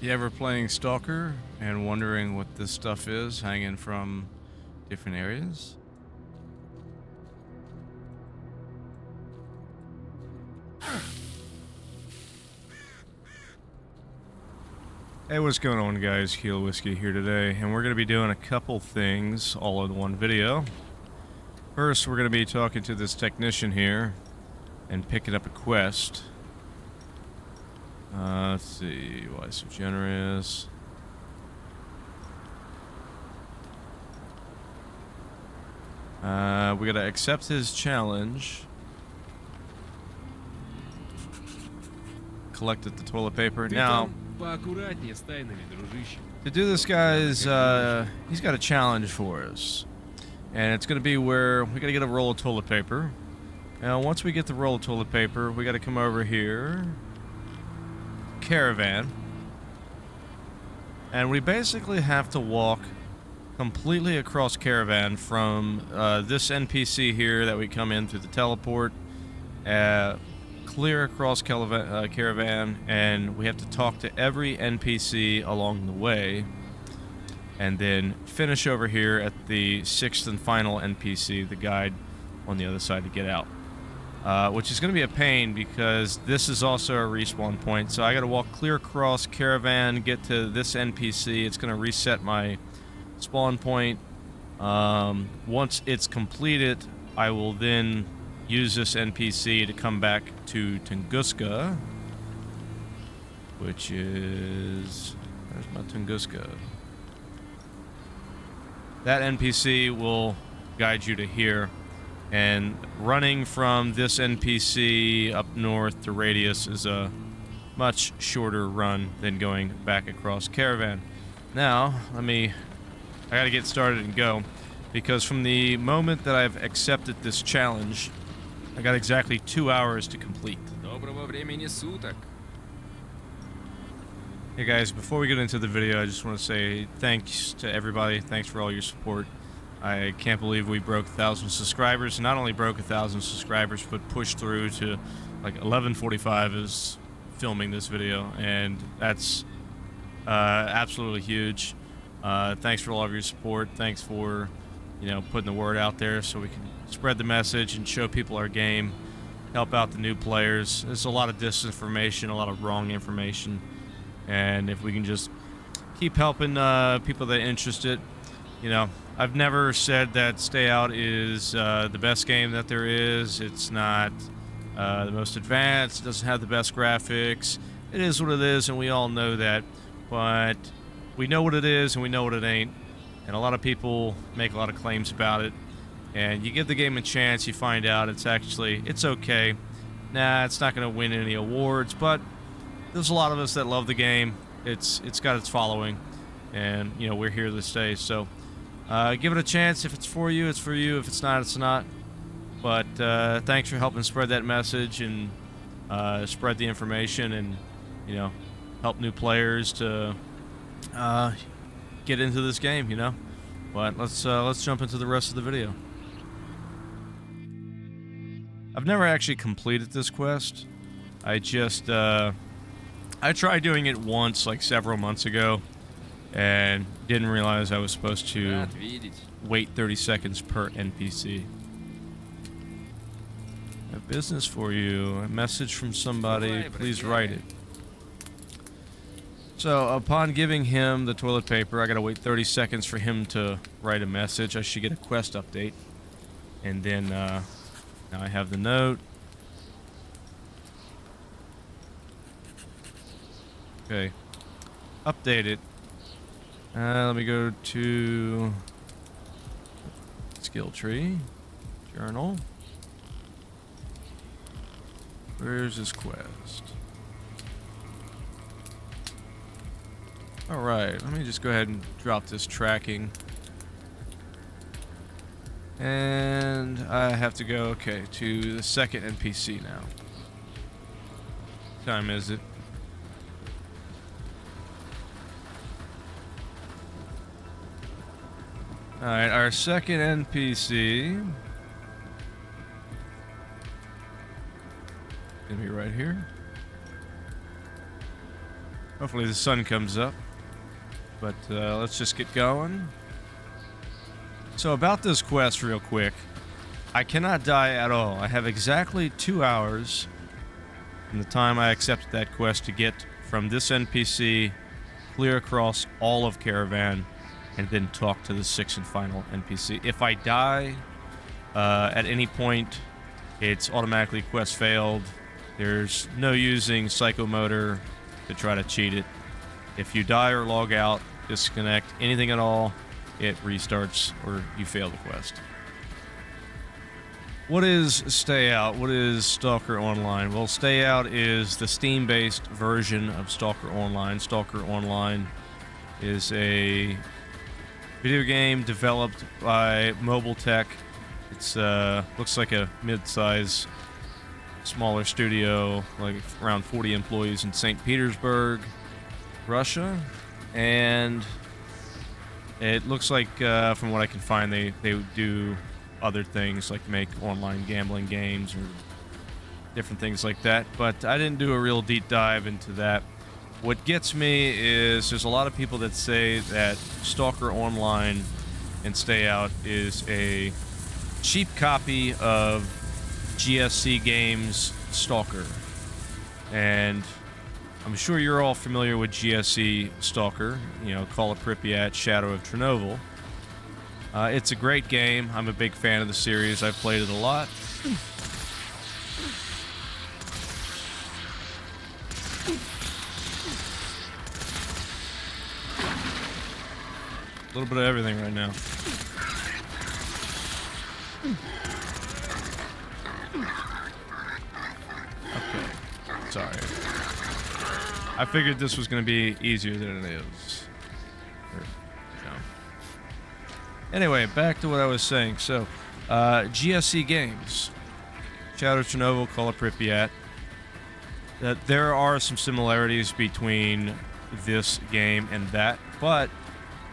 You ever playing Stalker and wondering what this stuff is hanging from different areas? Hey, what's going on, guys? Heel Whiskey here today, and we're going to be doing a couple things all in one video. First, we're going to be talking to this technician here and picking up a quest. Let's see, why so generous? We gotta accept his challenge. Collected the toilet paper. Now, to do this, guys, he's got a challenge for us. And it's gonna be where we gotta get a roll of toilet paper. Now, once we get the roll of toilet paper, we gotta come over here. Caravan. And we basically have to walk completely across Caravan from this NPC here that we come in through the teleport, clear across Caravan, and we have to talk to every NPC along the way, and then finish over here at the 6th and final NPC, the guide on the other side to get out. Which is going to be a pain because this is also a respawn point, so I got to walk clear across Caravan, get to this NPC. It's going to reset my spawn point. Once it's completed, I will then use this NPC to come back to Tunguska, which is... where's my Tunguska? That NPC will guide you to here, and running from this NPC up north to Radius is a much shorter run than going back across Caravan. Now, I gotta get started and go, because from the moment that I've accepted this challenge, I got exactly 2 hours to complete. Hey guys, before we get into the video, I just want to say thanks to everybody. Thanks for all your support. I can't believe we broke 1,000 subscribers. Not only broke 1,000 subscribers, but pushed through to like 11:45 is filming this video, and that's absolutely huge. Thanks for all of your support. Thanks for, putting the word out there so we can spread the message and show people our game, help out the new players. There's a lot of disinformation, a lot of wrong information, and if we can just keep helping people that are interested. I've never said that Stay Out is the best game that there is. It's not the most advanced. It doesn't have the best graphics. It is what it is, and we all know that. But we know what it is, and we know what it ain't. And a lot of people make a lot of claims about it. And you give the game a chance, you find out it's okay. Nah, it's not going to win any awards, but there's a lot of us that love the game. It's got its following, and we're here to stay. So give it a chance. If it's for you, it's for you. If it's not, it's not. But thanks for helping spread that message and spread the information, and help new players to get into this game. But let's jump into the rest of the video. I've never actually completed this quest. I just I tried doing it once, like several months ago, and didn't realize I was supposed to wait 30 seconds per NPC. A business for you. A message from somebody. Please write it. So, upon giving him the toilet paper, I gotta wait 30 seconds for him to write a message. I should get a quest update. And then, now I have the note. Okay. Update it. Let me go to skill tree. Journal. Where's this quest? Alright, let me just go ahead and drop this tracking. And I have to go, okay, to the second NPC now. What time is it? Alright, our second NPC gonna be right here. Hopefully the sun comes up. But let's just get going. So about this quest real quick. I cannot die at all. I have exactly 2 hours from the time I accepted that quest to get from this NPC, clear across all of Caravan, and then talk to the 6th and final NPC. If I die at any point, it's automatically quest failed. There's no using psychomotor to try to cheat it. If you die or log out, disconnect, anything at all, it restarts or you fail the quest. What is Stay Out? What is Stalker Online? Well, Stay Out is the Steam-based version of Stalker Online. Stalker Online is a video game developed by Mobile Tech. It's looks like a mid-size, smaller studio, like around 40 employees in St. Petersburg, Russia, and it looks like, from what I can find, they do other things like make online gambling games or different things like that, but I didn't do a real deep dive into that. What gets me is there's a lot of people that say that Stalker Online and Stay Out is a cheap copy of GSC Games Stalker, and I'm sure you're all familiar with GSC Stalker, you know, Call of Pripyat, Shadow of Chernobyl. It's a great game. I'm a big fan of the series. I've played it a lot. A little bit of everything right now. Okay. Sorry. I figured this was going to be easier than it is. Anyway, back to what I was saying. So, GSC Games, Shadow of Chernobyl, Call of Pripyat. There are some similarities between this game and that, but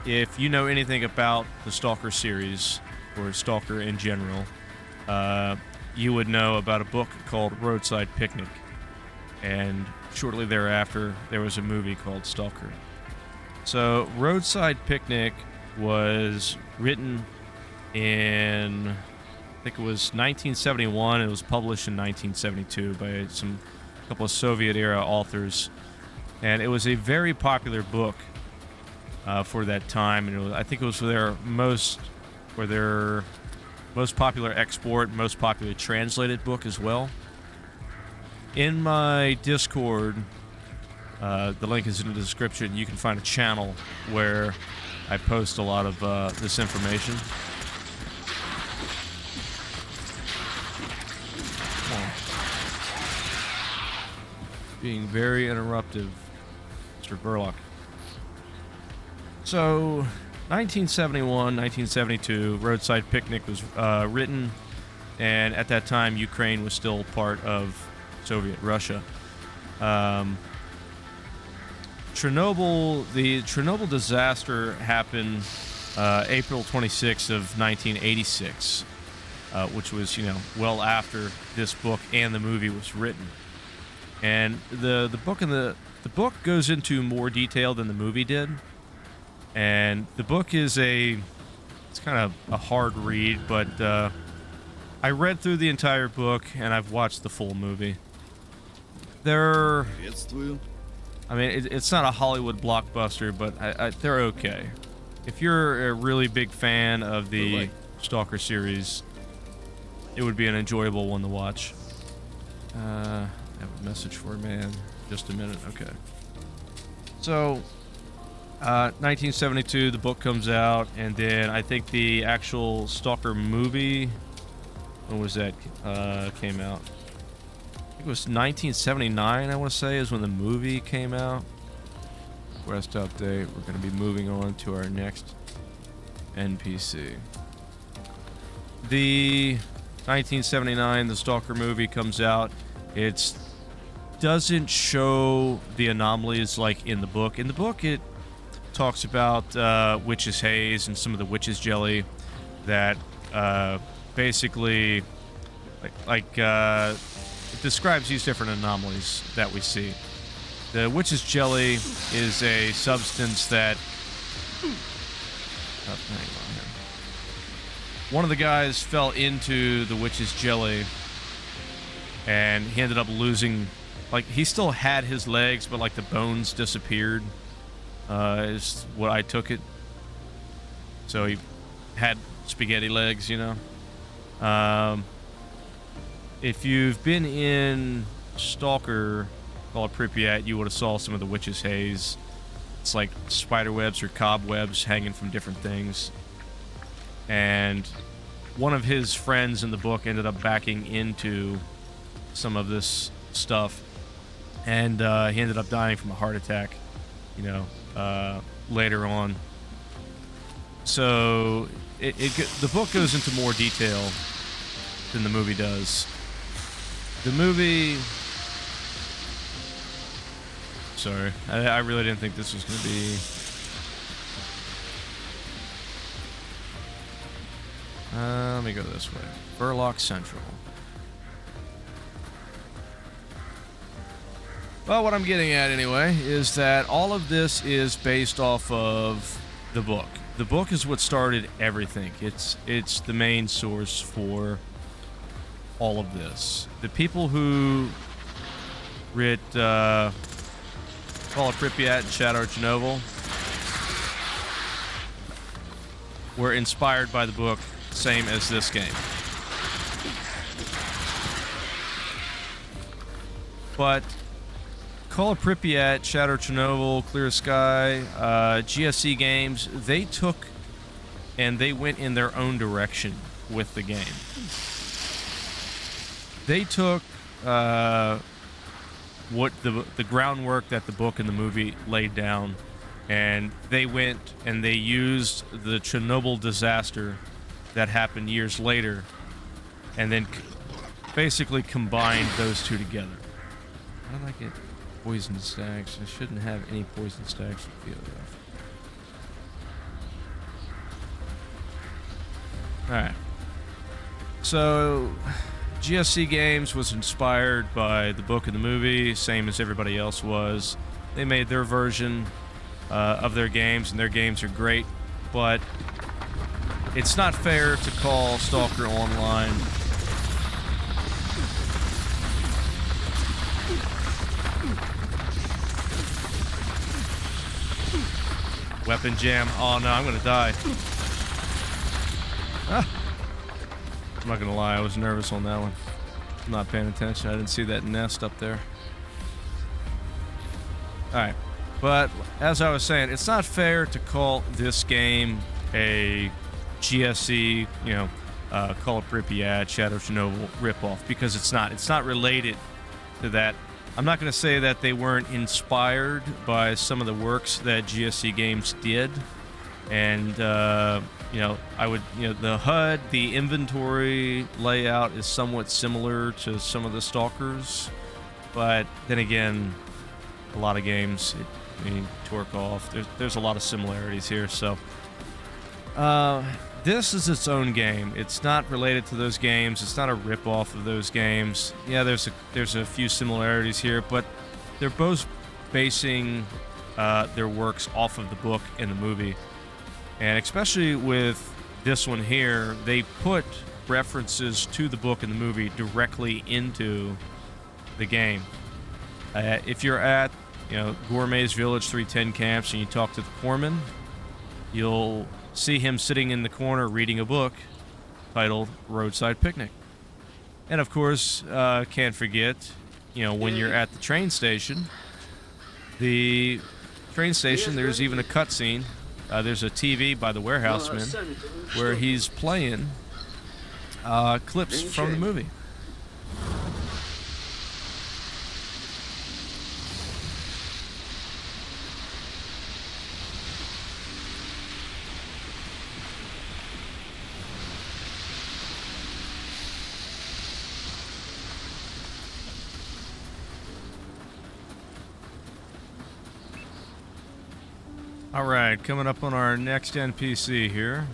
if you know anything about the Stalker series, or Stalker in general, you would know about a book called Roadside Picnic, and shortly thereafter, there was a movie called Stalker. So, Roadside Picnic was written in, I think it was 1971. It was published in 1972 by a couple of Soviet-era authors, and it was a very popular book for that time. And I think it was their most popular export, most popular translated book as well. In my Discord, the link is in the description. You can find a channel where I post a lot of this information. Being very interruptive, Mr. Burlock. So, 1971, 1972, Roadside Picnic was written, and at that time, Ukraine was still part of Soviet Russia. The Chernobyl disaster happened April 26th of 1986, which was, well after this book and the movie was written. And the book goes into more detail than the movie did. And the book is it's kind of a hard read, but I read through the entire book and I've watched the full movie. It's not a Hollywood blockbuster, but they're okay. If you're a really big fan of the Stalker series, it would be an enjoyable one to watch. I have a message for a man. Just a minute. Okay. So, 1972, the book comes out, and then I think the actual Stalker movie, when was that, came out? It was 1979, I want to say, is when the movie came out. Quest update. We're going to be moving on to our next NPC. The 1979, the Stalker movie comes out. It doesn't show the anomalies like in the book. In the book, it talks about witch's haze and some of the witch's jelly that basically it describes these different anomalies that we see. The witch's jelly is a substance that... Oh, hang on here. One of the guys fell into the witch's jelly, and he ended up losing... Like, he still had his legs, but, like, the bones disappeared, is what I took it. So he had spaghetti legs, you know? If you've been in Stalker, Pripyat, you would have saw some of the witch's haze. It's like spider webs or cobwebs hanging from different things. And one of his friends in the book ended up backing into some of this stuff, and he ended up dying from a heart attack, you know, later on. So the book goes into more detail than the movie does. The movie... Sorry, I really didn't think this was going to be... let me go this way. Burlock Central. Well, what I'm getting at anyway is that all of this is based off of the book. The book is what started everything. It's the main source for all of this. The people who writ Call of Pripyat and Shadow Chernobyl were inspired by the book, same as this game. But Call of Pripyat, Shadow Chernobyl, Clear Sky, GSC games, they took and they went in their own direction with the game. They took what the groundwork that the book and the movie laid down, and they went and they used the Chernobyl disaster that happened years later, and then basically combined those two together. How did I get poison stacks? I shouldn't have any poison stacks with VOF. Alright. So, GSC Games was inspired by the book and the movie, same as everybody else was. They made their version of their games, and their games are great, but it's not fair to call Stalker Online weapon jam. Oh no, I'm gonna die. Ah. I'm not gonna lie, I was nervous on that one. I'm not paying attention. I didn't see that nest up there. Alright. But, as I was saying, it's not fair to call this game a GSC, you know, Call of Pripyat, Shadow Chernobyl ripoff, because it's not. It's not related to that. I'm not going to say that they weren't inspired by some of the works that GSC Games did. And, you know, the HUD, the inventory layout is somewhat similar to some of the Stalkers. But then again, a lot of games, torque off. There's a lot of similarities here. So, this is its own game. It's not related to those games. It's not a rip-off of those games. Yeah, there's a few similarities here, but they're both basing their works off of the book and the movie. And especially with this one here, they put references to the book and the movie directly into the game. If you're at, you know, Gourmet's Village 310 camps and you talk to the corpsman, you'll see him sitting in the corner reading a book titled Roadside Picnic. And of course, can't forget, you know, when you're at the train station, there's even a cutscene. There's a TV by the warehouseman where he's playing clips from the movie. Alright, coming up on our next NPC here.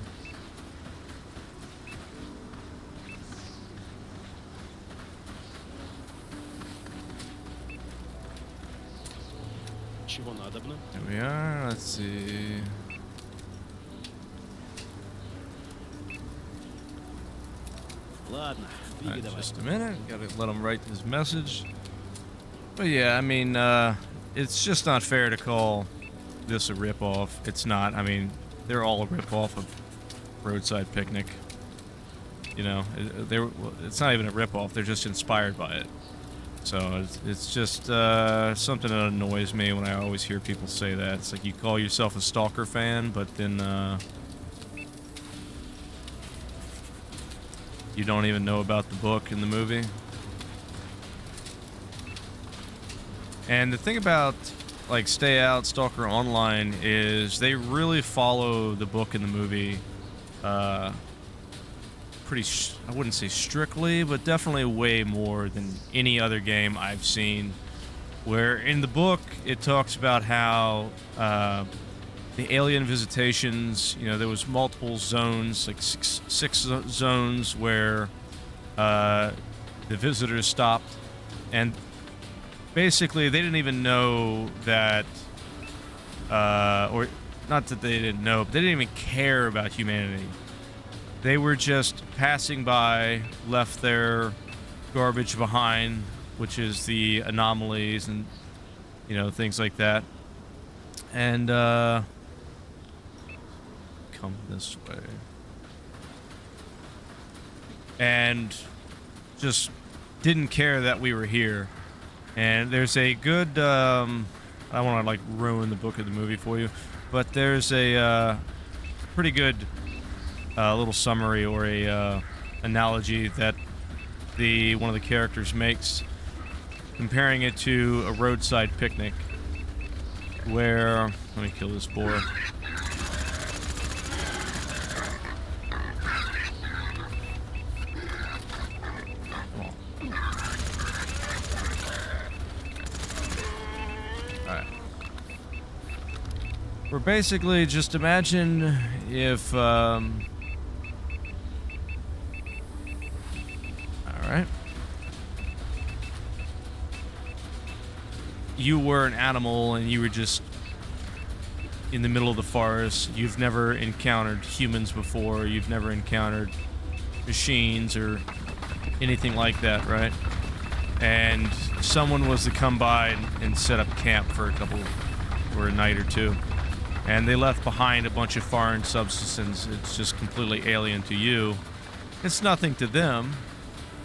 Чего надобно? Here we are. Let's see. Ладно, двигай давай. Just a minute. Gotta let him write this message. But yeah, I mean, it's just not fair to call this a ripoff. It's not. I mean, they're all a ripoff of Roadside Picnic. You know, it's not even a ripoff. They're just inspired by it. So it's just something that annoys me when I always hear people say that. It's like you call yourself a Stalker fan, but then you don't even know about the book and the movie. And the thing about like Stay Out, Stalker Online is they really follow the book and the movie I wouldn't say strictly, but definitely way more than any other game I've seen. Where in the book, it talks about how the alien visitations, you know, there was multiple zones, like six zones where the visitors stopped. And basically, they didn't even know that, or not that they didn't know, but they didn't even care about humanity. They were just passing by, left their garbage behind, which is the anomalies and, you know, things like that. And, come this way. And just didn't care that we were here. And there's a good, I don't want to, like, ruin the book of the movie for you, but there's a, pretty good little summary or a analogy that one of the characters makes, comparing it to a roadside picnic, where let me kill this boar. Come on. All right. We're basically just imagine if Alright. You were an animal and you were just in the middle of the forest. You've never encountered humans before. You've never encountered machines or anything like that, right? And someone was to come by and set up camp for a night or two. And they left behind a bunch of foreign substances. It's just completely alien to you. It's nothing to them.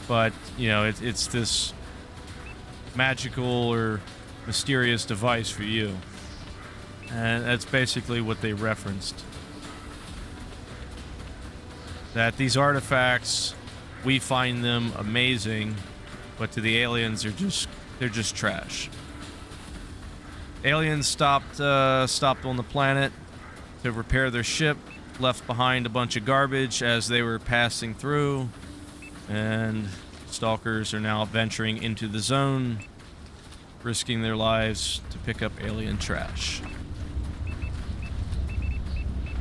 But, you know, it's this magical or mysterious device for you. And that's basically what they referenced. That these artifacts, we find them amazing, but to the aliens, they're just trash. Aliens stopped on the planet to repair their ship, left behind a bunch of garbage as they were passing through. And stalkers are now venturing into the zone, risking their lives to pick up alien trash.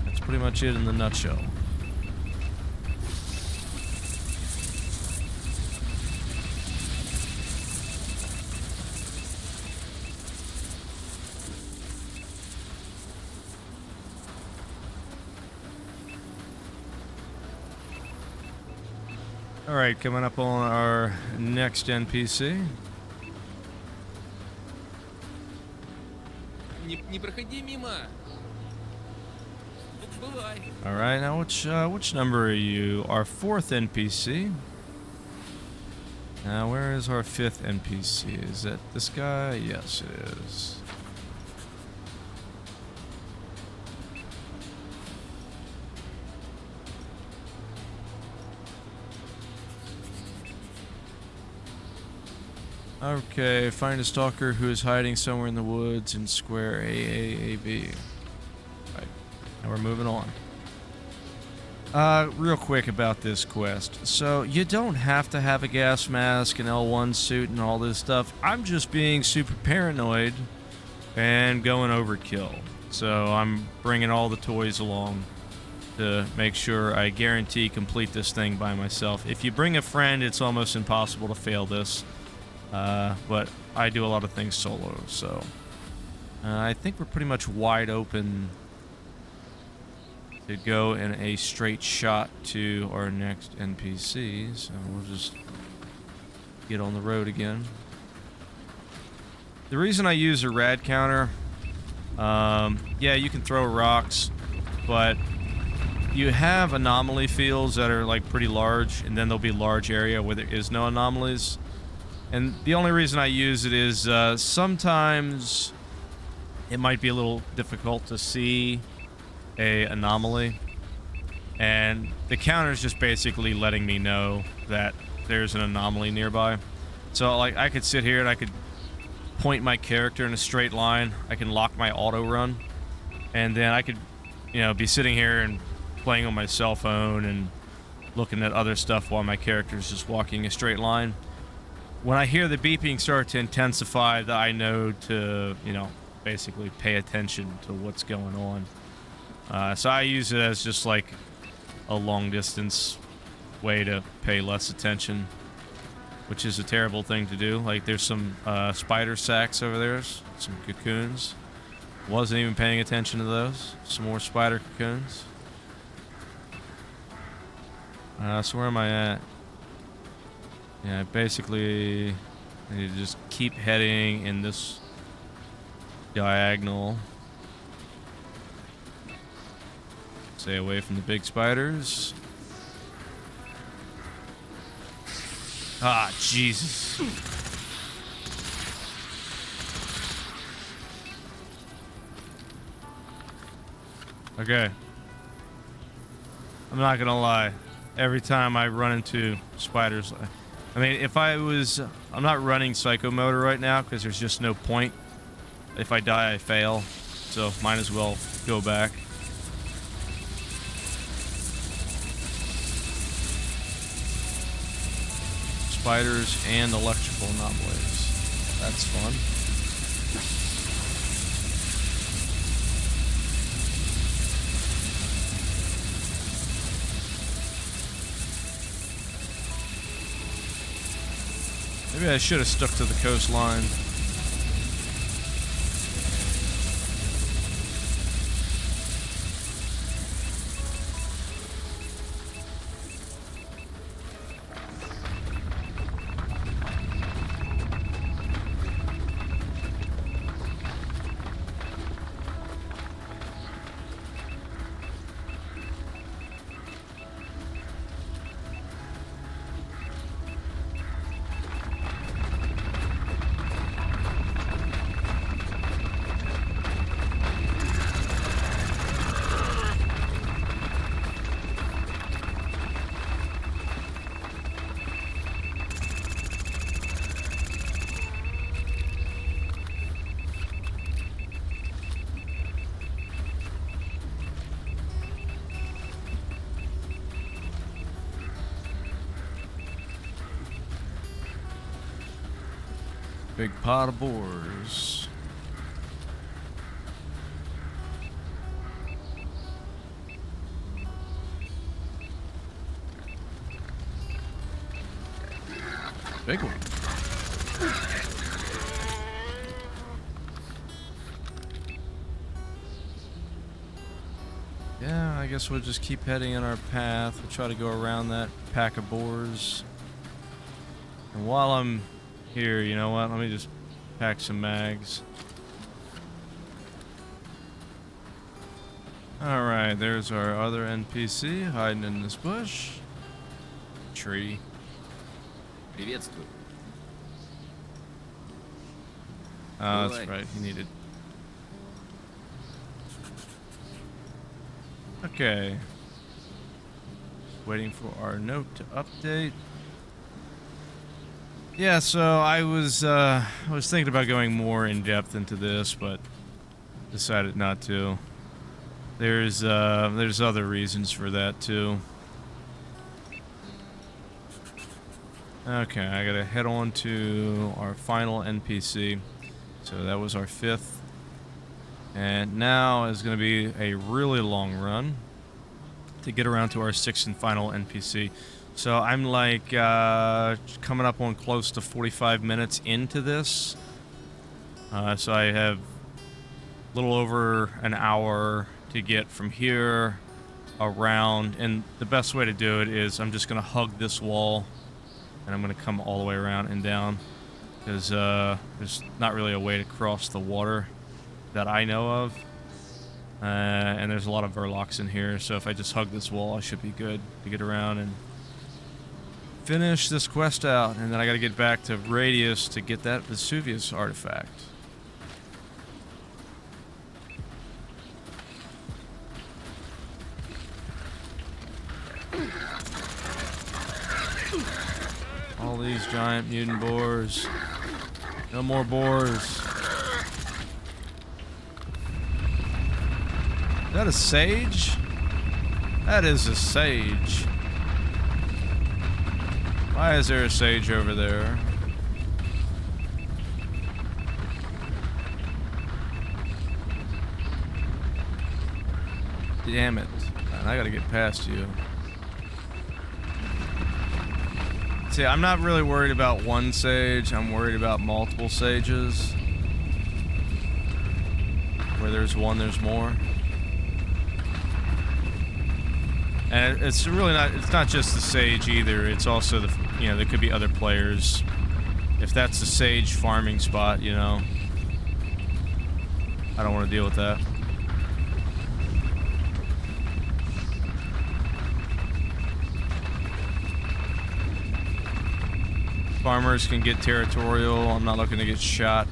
That's pretty much it in the nutshell. Alright, coming up on our next NPC. Не проходи мимо. Бывай. Alright, now which number are you? Our fourth NPC. Now, where is our fifth NPC? Is that this guy? Yes, it is. Okay, find a stalker who is hiding somewhere in the woods in square AAAB. Right, now we're moving on. Real quick about this quest. So, you don't have to have a gas mask, an L1 suit, and all this stuff. I'm just being super paranoid and going overkill. So, I'm bringing all the toys along to make sure I guarantee complete this thing by myself. If you bring a friend, it's almost impossible to fail this. But I do a lot of things solo, so I think we're pretty much wide open to go in a straight shot to our next NPC, so we'll just get on the road again. The reason I use a rad counter, yeah, you can throw rocks, but you have anomaly fields that are like pretty large, and then there'll be large area where there is no anomalies. And the only reason I use it is sometimes it might be a little difficult to see a anomaly, and the counter is just basically letting me know that there's an anomaly nearby. So like I could sit here and I could point my character in a straight line, I can lock my auto run, and then I could, you know, be sitting here and playing on my cell phone and looking at other stuff while my character is just walking a straight line. When I hear the beeping start to intensify, that I know to, you know, basically pay attention to what's going on. So I use it as just like a long distance way to pay less attention, which is a terrible thing to do. Like there's some spider sacks over there, some cocoons. Wasn't even paying attention to those. Some more spider cocoons. So where am I at? Yeah, basically I need to just keep heading in this diagonal. Stay away from the big spiders. Ah, Jesus. Okay. I'm not gonna lie. Every time I run into spiders, I mean, if I was... I'm not running psycho mode right now because there's just no point. If I die, I fail. So, might as well go back. Spiders and electrical anomalies. That's fun. Maybe I should have stuck to the coastline. Big pot of boars. Big one. Yeah, I guess we'll just keep heading in our path. We'll try to go around that pack of boars. And while I'm here, you know what? Let me just pack some mags. Alright, there's our other NPC hiding in this bush. Tree. Приветствую. Oh, that's right. He needed. Okay. Waiting for our note to update. Yeah, so I was thinking about going more in depth into this, but decided not to. There's other reasons for that too. Okay, I gotta head on to our final NPC. So that was our 5th. And now is gonna be a really long run to get around to our 6th and final NPC. So I'm like coming up on close to 45 minutes into this. So I have little over an hour to get from here around, and the best way to do it is I'm just gonna hug this wall and I'm gonna come all the way around and down, because there's not really a way to cross the water that I know of, and there's a lot of Verlocks in here, so if I just hug this wall I should be good to get around and finish this quest out. And then I gotta get back to Radius to get that Vesuvius artifact. All these giant mutant boars. No more boars. Is that a sage? That is a sage. Why is there a sage over there? Damn it. Man, I gotta get past you. See, I'm not really worried about one sage. I'm worried about multiple sages. Where there's one, there's more. And it's really not, it's not just the sage either. It's also the, you know, there could be other players. If that's the sage farming spot, you know, I don't want to deal with that. Farmers can get territorial. I'm not looking to get shot.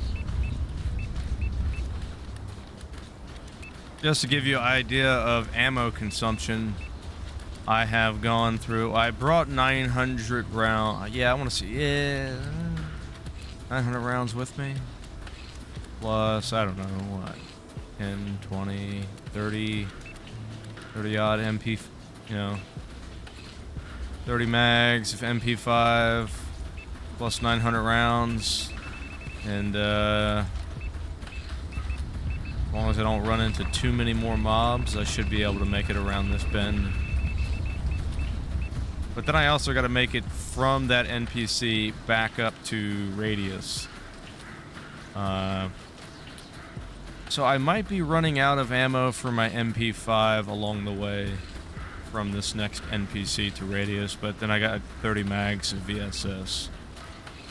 Just to give you an idea of ammo consumption, I have gone through, I brought 900 rounds. Yeah, I want to see, yeah, 900 rounds with me. Plus, I don't know, what, 10, 20, 30 odd MP, you know, 30 mags of MP5, plus 900 rounds. And, as long as I don't run into too many more mobs, I should be able to make it around this bend. But then I also got to make it from that NPC back up to Radius. So I might be running out of ammo for my MP5 along the way from this next NPC to Radius, but then I got 30 mags of VSS.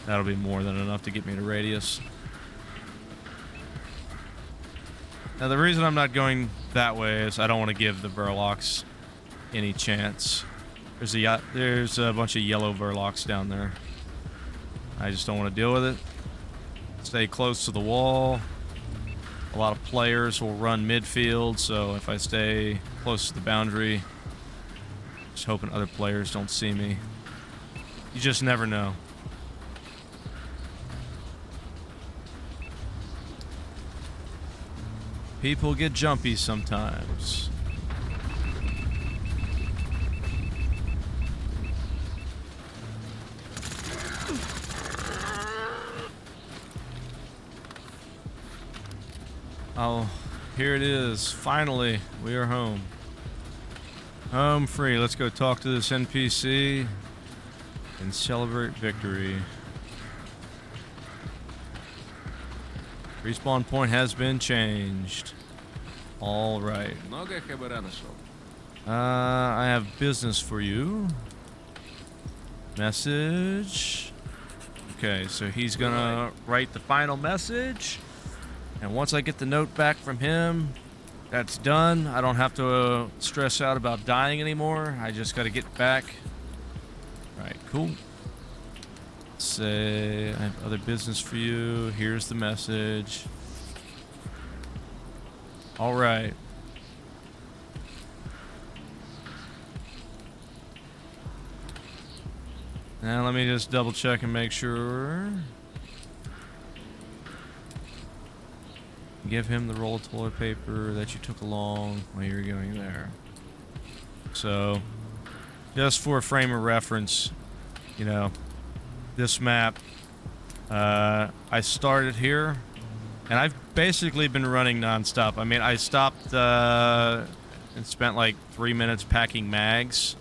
That'll be more than enough to get me to Radius. Now the reason I'm not going that way is I don't want to give the Verlocks any chance. There's a bunch of yellow Verlocks down there. I just don't want to deal with it. Stay close to the wall. A lot of players will run midfield, so if I stay close to the boundary, just hoping other players don't see me. You just never know. People get jumpy sometimes. Oh, here it is. Finally, we are home. Home free. Let's go talk to this NPC and celebrate victory. Respawn point has been changed. All right. I have business for you. Message. Okay, so he's gonna write the final message. And once I get the note back from him, that's done. I don't have to stress out about dying anymore. I just gotta get back. Alright, cool. Say, I have other business for you. Here's the message. Alright. Now let me just double check and make sure. Give him the roll of toilet paper that you took along while you were going there. So, just for a frame of reference, you know, this map, I started here, and I've basically been running non-stop. I mean, I stopped and spent like 3 minutes packing mags,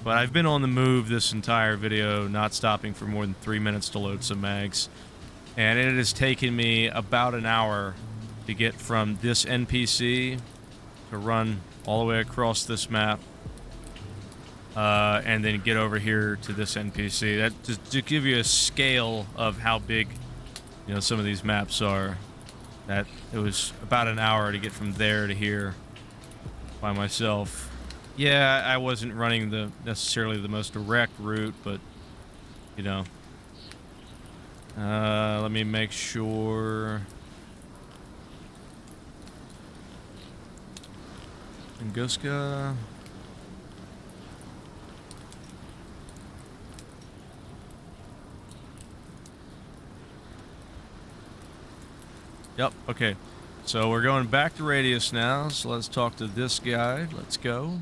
but I've been on the move this entire video, not stopping for more than 3 minutes to load some mags. And it has taken me about an hour to get from this NPC to run all the way across this map, and then get over here to this NPC. That just to give you a scale of how big, you know, some of these maps are. That it was about an hour to get from there to here by myself. Yeah, I wasn't running necessarily the most direct route, but you know. Let me make sure. Tunguska. Yep, okay. So we're going back to Radius now, so let's talk to this guy. Let's go.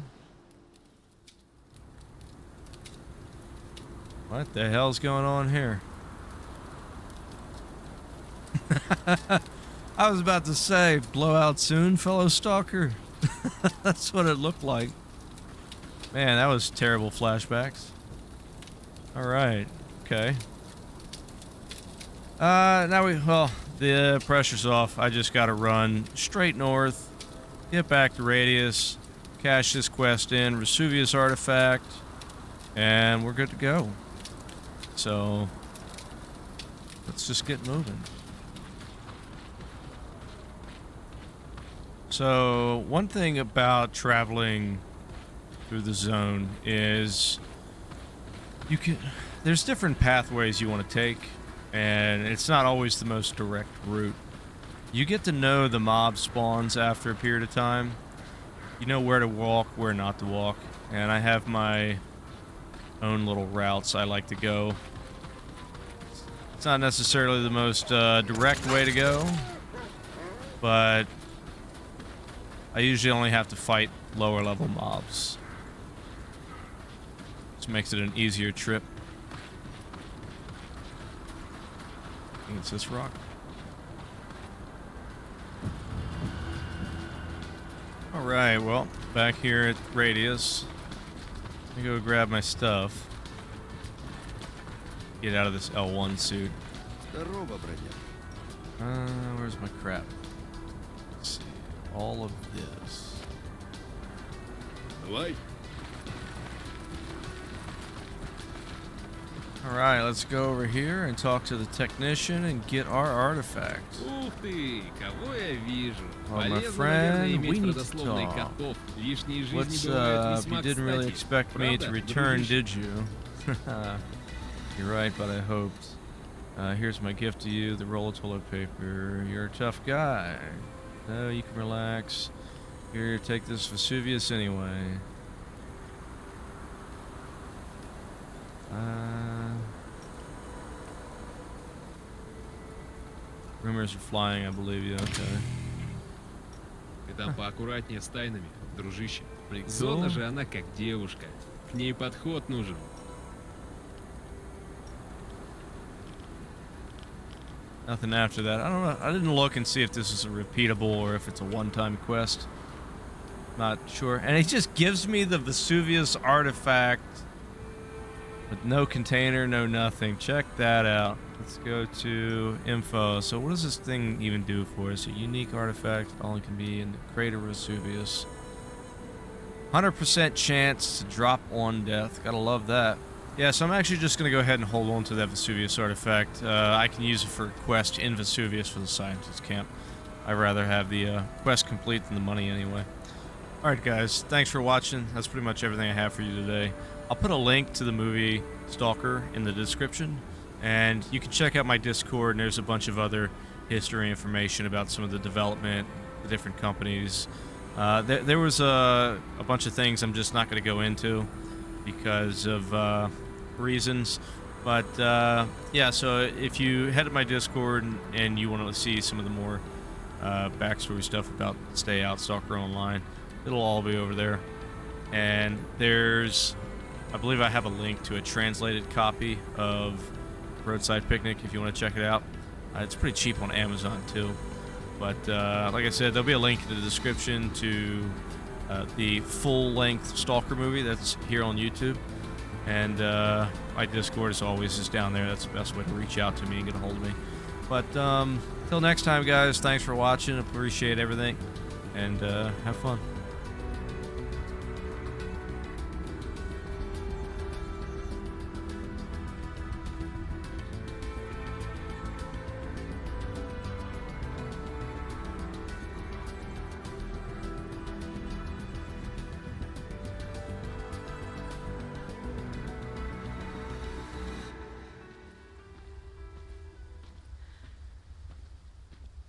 What the hell's going on here? I was about to say, blowout soon, fellow stalker. That's what it looked like. Man, that was terrible flashbacks. Alright, okay. Well, the pressure's off. I just gotta run straight north, get back to Radius, cash this quest in, Vesuvius artifact, and we're good to go. So, let's just get moving. So, one thing about traveling through the zone is there's different pathways you want to take, and it's not always the most direct route. You get to know the mob spawns after a period of time. You know where to walk, where not to walk, and I have my own little routes I like to go. It's not necessarily the most direct way to go, but I usually only have to fight lower level mobs. Which makes it an easier trip. I think it's this rock. Alright, well, back here at Radius. Let me go grab my stuff. Get out of this L1 suit. Where's my crap? Let's see. All of this. Давай. Alright, let's go over here and talk to the technician and get our artifact. Ух ты, кого я вижу. Well, my Полезно, friend, наверное, we иметь need to родословные talk. котов. Лишние жизни What's бывают up? весьма You didn't really кстати. expect me to Правда, return, дружище? did you? You're right, but I hoped. Here's my gift to you, the roll of toilet paper. You're a tough guy. No, you can relax. Here, take this Vesuvius anyway. Rumors are flying, I believe you. Okay. Ты там поаккуратнее с тайнами, дружище. Зона же она как девушка. К ней подход нужен. Nothing after that. I don't know. I didn't look and see if this is a repeatable or if it's a one-time quest. Not sure. And it just gives me the Vesuvius artifact with no container, no nothing. Check that out. Let's go to info. So what does this thing even do for us? A unique artifact. All it can be in the crater Vesuvius. 100% chance to drop on death. Gotta love that. Yeah, so I'm actually just going to go ahead and hold on to that Vesuvius artifact. I can use it for a quest in Vesuvius for the scientist camp. I'd rather have the quest complete than the money anyway. Alright guys, thanks for watching. That's pretty much everything I have for you today. I'll put a link to the movie Stalker in the description. And you can check out my Discord, and there's a bunch of other history information about some of the development, the different companies. There was a bunch of things I'm just not going to go into because of reasons. But yeah, so if you head to my Discord and you want to see some of the more backstory stuff about S.T.A.L.K.E.R, Stalker Online, it'll all be over there. And there's, I believe I have a link to a translated copy of Roadside Picnic if you want to check it out. It's pretty cheap on Amazon too. But like I said, there'll be a link in the description to the full-length Stalker movie that's here on YouTube. And my Discord, as always, is down there. That's the best way to reach out to me and get a hold of me. But till next time, guys, thanks for watching. Appreciate everything, and have fun.